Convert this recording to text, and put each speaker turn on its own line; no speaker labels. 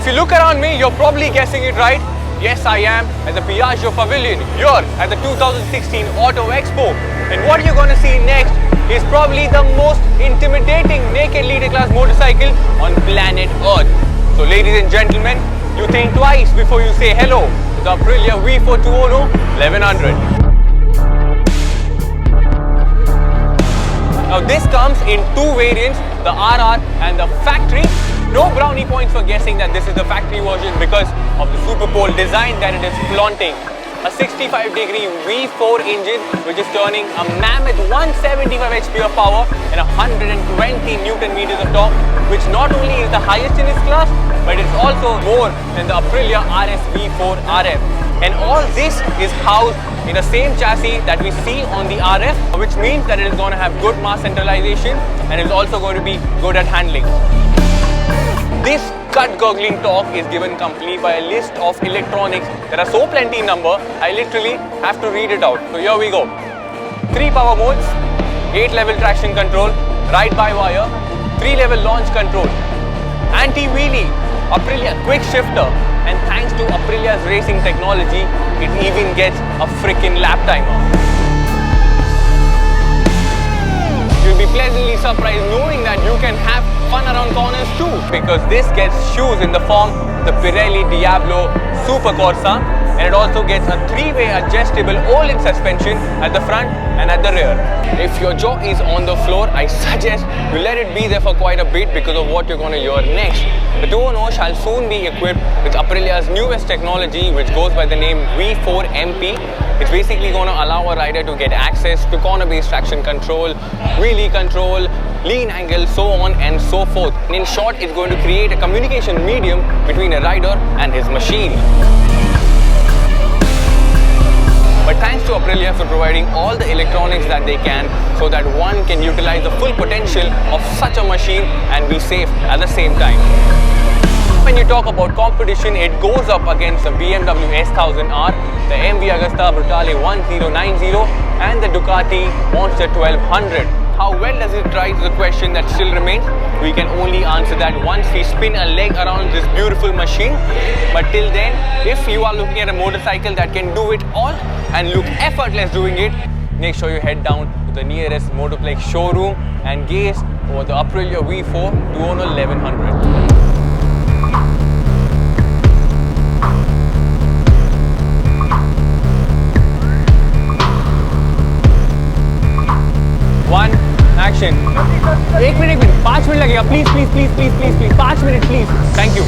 you look around me, you're probably guessing it right. Yes, I am at the Piaggio Pavilion here at the 2016 Auto Expo. And what you're going to see next is probably the most intimidating naked leader class motorcycle on planet Earth. So ladies and gentlemen, you think twice before you say hello to the Aprilia V4 200 1100. Now this comes in two variants, the RR and the factory. No brownie points for guessing that this is the factory version because of the Super Pole design that it is flaunting. A 65-degree V4 engine which is turning a mammoth 175 HP of power and 120 Newton meters of torque, which not only is the highest in its class, but it's also more than the Aprilia RS V4 RF. And all this is housed in the same chassis that we see on the RF, which means that it is going to have good mass centralization and is also going to be good at handling. This gut-gurgling talk is given complete by a list of electronics that are so plenty in number, I literally have to read it out. So here we go. 3 power modes, 8-level traction control, ride-by-wire, 3-level launch control, anti-wheelie, Aprilia quick shifter, and thanks to Aprilia's racing technology, it even gets a freaking lap timer. You'll be pleasantly surprised knowing that you can have fun around corners too, because this gets shoes in the form the Pirelli Diablo Super Corsa, and it also gets a 3-way adjustable all-in suspension at the front and at the rear. If your jaw is on the floor, I suggest you let it be there for quite a bit because of what you're going to hear next. The 210 shall soon be equipped with Aprilia's newest technology, which goes by the name V4 MP. It's basically going to allow a rider to get access to corner-based traction control, wheelie control, lean angle, so on and so forth. And in short, it's going to create a communication medium between a rider and his machine. But thanks to Aprilia for providing all the electronics that they can so that one can utilize the full potential of such a machine and be safe at the same time. When you talk about competition, it goes up against the BMW S1000R, the MV Agusta Brutale 1090 and the Ducati Monster 1200. How well does it ride is a question that still remains. We can only answer that once we spin a leg around this beautiful machine. But till then, if you are looking at a motorcycle that can do it all and look effortless doing it, make sure you head down to the nearest Motorplex showroom and gaze over the Aprilia V4 200 1100. One, action. 1 minute, 5 minutes लगेगा, please, 5 minutes, please. Thank you.